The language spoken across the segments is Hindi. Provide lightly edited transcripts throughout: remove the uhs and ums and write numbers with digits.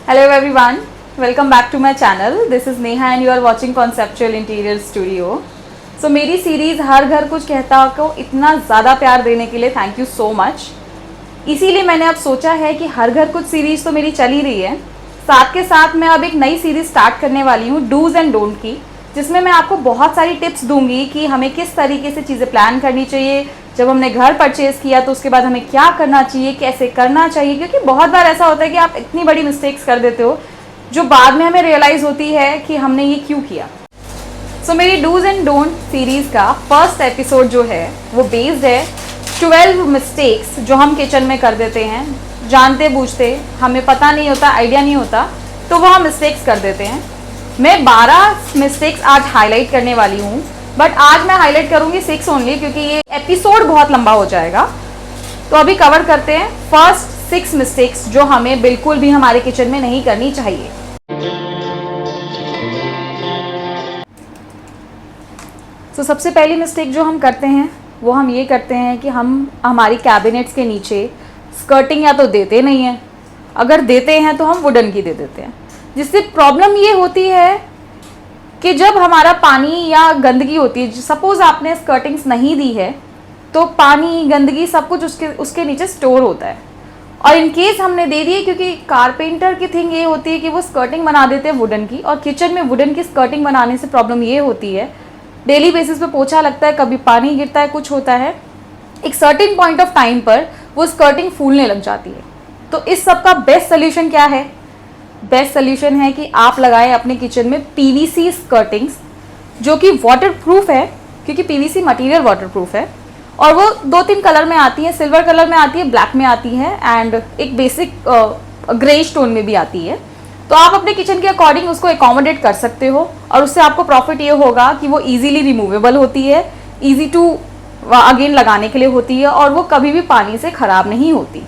Hello everyone, welcome back to my channel. This is Neha and you are watching Conceptual Interior Studio. So मेरी सीरीज़ हर घर कुछ कहता को इतना ज़्यादा प्यार देने के लिए थैंक यू सो मच। इसीलिए मैंने अब सोचा है कि हर घर कुछ सीरीज़ तो मेरी चल ही रही है, साथ के साथ मैं अब एक नई सीरीज़ स्टार्ट करने वाली हूँ डूज़ एंड डोंट की, जिसमें मैं आपको बहुत सारी टिप्स दूंगी कि हमें किस तरीके से चीज़ें प्लान करनी चाहिए। जब हमने घर परचेज़ किया तो उसके बाद हमें क्या करना चाहिए, कैसे करना चाहिए, क्योंकि बहुत बार ऐसा होता है कि आप इतनी बड़ी मिस्टेक्स कर देते हो जो बाद में हमें रियलाइज़ होती है कि हमने ये क्यों किया। सो मेरी डूज़ एंड डोंट सीरीज़ का फर्स्ट एपिसोड जो है वो बेस्ड है 12 मिस्टेक्स जो हम किचन में कर देते हैं, जानते बूझते, हमें पता नहीं होता, आइडिया नहीं होता, तो वो हम मिस्टेक्स कर देते हैं। मैं 12 मिस्टेक्स आज हाईलाइट करने वाली हूँ, बट आज मैं हाईलाइट करूँगी 6 ओनली, क्योंकि ये एपिसोड बहुत लंबा हो जाएगा। तो अभी कवर करते हैं फर्स्ट 6 मिस्टेक्स जो हमें बिल्कुल भी हमारे किचन में नहीं करनी चाहिए। तो सबसे पहली मिस्टेक जो हम करते हैं वो हम ये करते हैं कि हम हमारी कैबिनेट्स के नीचे स्कर्टिंग या तो देते नहीं हैं, अगर देते हैं तो हम वुडन की दे देते हैं, जिससे प्रॉब्लम ये होती है कि जब हमारा पानी या गंदगी होती है, सपोज़ आपने स्कर्टिंग्स नहीं दी है तो पानी गंदगी सब कुछ उसके नीचे स्टोर होता है। और इन केस हमने दे दी है, क्योंकि कारपेंटर की थिंग ये होती है कि वो स्कर्टिंग बना देते हैं वुडन की, और किचन में वुडन की स्कर्टिंग बनाने से प्रॉब्लम ये होती है डेली बेसिस पे पोछा लगता है, कभी पानी गिरता है, कुछ होता है, एक सर्टेन पॉइंट ऑफ टाइम पर वो स्कर्टिंग फूलने लग जाती है। तो इस सब का बेस्ट सोल्यूशन क्या है? बेस्ट सोल्यूशन है कि आप लगाएं अपने किचन में पीवीसी स्कर्टिंग्स, जो कि वाटरप्रूफ है, क्योंकि पीवीसी मटेरियल वाटरप्रूफ है, और वो 2-3 कलर में आती है, सिल्वर कलर में आती है, ब्लैक में आती है, एंड एक बेसिक ग्रे स्टोन में भी आती है। तो आप अपने किचन के अकॉर्डिंग उसको एकोमोडेट कर सकते हो, और उससे आपको प्रॉफिट ये होगा कि वो इजीली रिमूवेबल होती है, इजी टू अगेन लगाने के लिए होती है, और वो कभी भी पानी से ख़राब नहीं होती।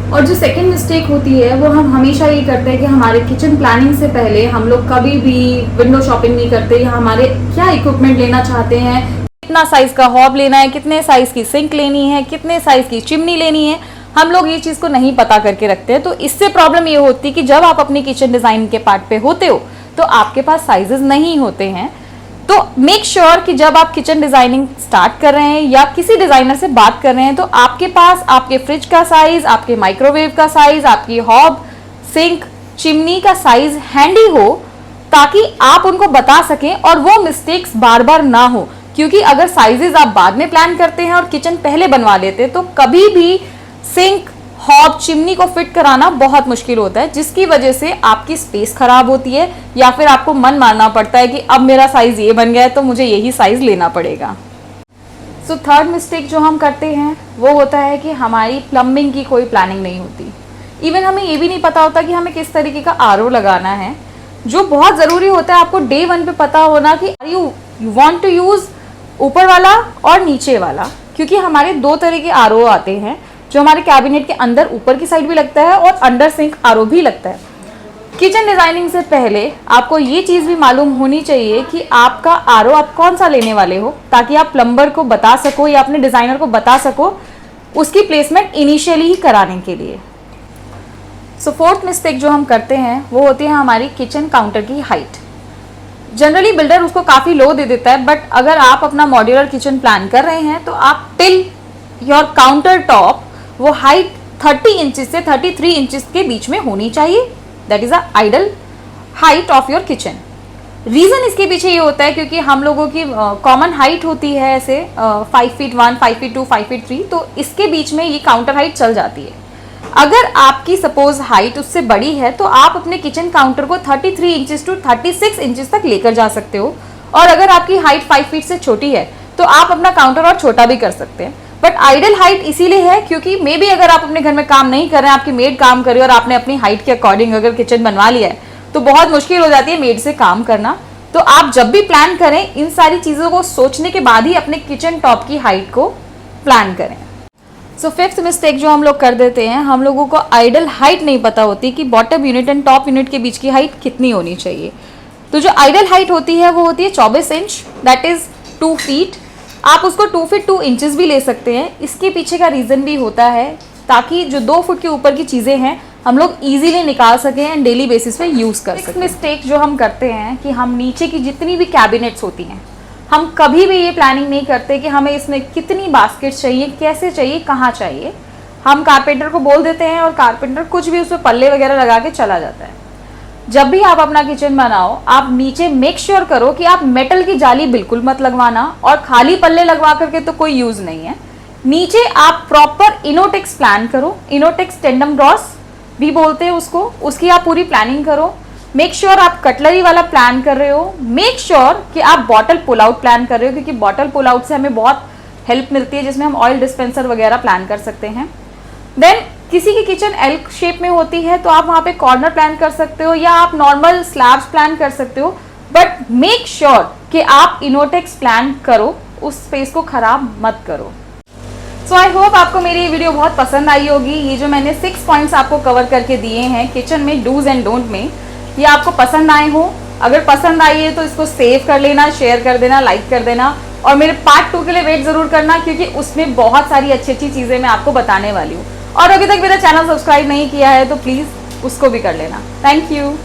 और जो सेकंड मिस्टेक होती है वो हम हमेशा ये करते हैं कि हमारे किचन प्लानिंग से पहले हम लोग कभी भी विंडो शॉपिंग नहीं करते, या हमारे क्या इक्विपमेंट लेना चाहते हैं, कितना साइज़ का हॉब लेना है, कितने साइज़ की सिंक लेनी है, कितने साइज़ की चिमनी लेनी है, हम लोग ये चीज़ को नहीं पता करके रखते हैं। तो इससे प्रॉब्लम ये होती है कि जब आप अपनी किचन डिज़ाइन के पार्ट पे होते हो तो आपके पास साइजेस नहीं होते हैं। तो मेक श्योर कि जब आप किचन डिज़ाइनिंग स्टार्ट कर रहे हैं या किसी डिज़ाइनर से बात कर रहे हैं तो आपके पास आपके फ्रिज का साइज़, आपके माइक्रोवेव का साइज़, आपकी हॉब, सिंक, चिमनी का साइज़ हैंडी हो, ताकि आप उनको बता सकें और वो मिस्टेक्स बार बार ना हो। क्योंकि अगर साइजेस आप बाद में प्लान करते हैं और किचन पहले बनवा लेते हैं तो कभी भी सिंक, हॉब, चिमनी को फिट कराना बहुत मुश्किल होता है, जिसकी वजह से आपकी स्पेस खराब होती है, या फिर आपको मन मारना पड़ता है कि अब मेरा साइज़ ये बन गया है तो मुझे यही साइज़ लेना पड़ेगा। सो थर्ड मिस्टेक जो हम करते हैं वो होता है कि हमारी प्लम्बिंग की कोई प्लानिंग नहीं होती। इवन हमें ये भी नहीं पता होता कि हमें किस तरीके का आरओ लगाना है, जो बहुत ज़रूरी होता है आपको डे 1 पे पता होना कि यू वांट टू यूज़ ऊपर वाला और नीचे वाला, क्योंकि हमारे 2 तरह के आरओ आते हैं, जो हमारे कैबिनेट के अंदर ऊपर की साइड भी लगता है और अंडर सिंक आरओ भी लगता है। किचन डिज़ाइनिंग से पहले आपको ये चीज़ भी मालूम होनी चाहिए कि आपका आरओ आप कौन सा लेने वाले हो, ताकि आप प्लम्बर को बता सको या अपने डिज़ाइनर को बता सको उसकी प्लेसमेंट इनिशियली ही कराने के लिए। सो फोर्थ मिस्टेक जो हम करते हैं वो होती है हमारी किचन काउंटर की हाइट। जनरली बिल्डर उसको काफ़ी लो दे देता है, बट अगर आप अपना मॉड्यूलर किचन प्लान कर रहे हैं तो आप टिल योर काउंटर टॉप वो हाइट 30 इंचेस से 33 इंचेस के बीच में होनी चाहिए। That is a ideal height of your kitchen. Reason इसके पीछे ये होता है क्योंकि हम लोगों की कॉमन हाइट होती है ऐसे 5 फीट 1, 5 फीट 2, 5 फीट 3, तो इसके बीच में ये काउंटर हाइट चल जाती है। अगर आपकी सपोज हाइट उससे बड़ी है तो आप अपने किचन काउंटर को 33 इंचेस टू 36 इंचेस तक लेकर जा सकते हो, और अगर आपकी हाइट 5 फीट से छोटी है तो आप अपना काउंटर और छोटा भी कर सकते हैं। बट आइडल हाइट इसीलिए है क्योंकि मे बी अगर आप अपने घर में काम नहीं कर रहे हैं, आपकी मेड काम कर रही है और आपने अपनी हाइट के अकॉर्डिंग अगर किचन बनवा लिया है तो बहुत मुश्किल हो जाती है मेड से काम करना। तो आप जब भी प्लान करें इन सारी चीज़ों को सोचने के बाद ही अपने किचन टॉप की हाइट को प्लान करें। सो फिफ्थ मिस्टेक जो हम लोग कर देते हैं, हम लोगों को आइडल हाइट नहीं पता होती कि bottom unit and top unit के बीच की हाइट कितनी होनी चाहिए। तो जो आइडल हाइट होती है वो होती है 24 इंच, दैट इज़ 2 फीट। आप उसको 2 फीट 2 इंचेस भी ले सकते हैं। इसके पीछे का रीज़न भी होता है ताकि जो 2 फुट के ऊपर की चीज़ें हैं हम लोग इजीली निकाल सकें एंड डेली बेसिस पे यूज़ कर सकें। मिस्टेक जो हम करते हैं कि हम नीचे की जितनी भी कैबिनेट्स होती हैं, हम कभी भी ये प्लानिंग नहीं करते कि हमें इसमें कितनी बास्केट्स चाहिए, कैसे चाहिए, कहाँ चाहिए। हम कारपेंटर को बोल देते हैं और कारपेंटर कुछ भी उसमें पल्ले वगैरह लगा के चला जाता है। जब भी आप अपना किचन बनाओ, आप नीचे मेक श्योर करो कि आप मेटल की जाली बिल्कुल मत लगवाना, और खाली पल्ले लगवा करके तो कोई यूज़ नहीं है। नीचे आप प्रॉपर इनोटेक्स प्लान करो, इनोटेक्स टेंडम ड्रॉस भी बोलते हैं उसको, उसकी आप पूरी प्लानिंग करो। मेक श्योर आप कटलरी वाला प्लान कर रहे हो। मेक श्योर कि आप बॉटल पुल आउट प्लान कर रहे हो, क्योंकि बॉटल पुल आउट से हमें बहुत हेल्प मिलती है, जिसमें हम ऑयल डिस्पेंसर वगैरह प्लान कर सकते हैं। देन किसी की किचन एल शेप में होती है तो आप वहाँ पे कॉर्नर प्लान कर सकते हो, या आप नॉर्मल स्लैब्स प्लान कर सकते हो, बट मेक श्योर कि आप इनोटेक्स प्लान करो, उस स्पेस को खराब मत करो। सो आई होप आपको मेरी ये वीडियो बहुत पसंद आई होगी। ये जो मैंने 6 पॉइंट्स आपको कवर करके दिए हैं किचन में डूज एंड डोंट में, ये आपको पसंद आए हो। अगर पसंद आई है तो इसको सेव कर लेना, शेयर कर देना, लाइक कर देना, और मेरे पार्ट 2 के लिए वेट ज़रूर करना, क्योंकि उसमें बहुत सारी अच्छी अच्छी चीज़ें मैं आपको बताने वाली हूँ। और अभी तक मेरा चैनल सब्सक्राइब नहीं किया है तो प्लीज़ उसको भी कर लेना। Thank you.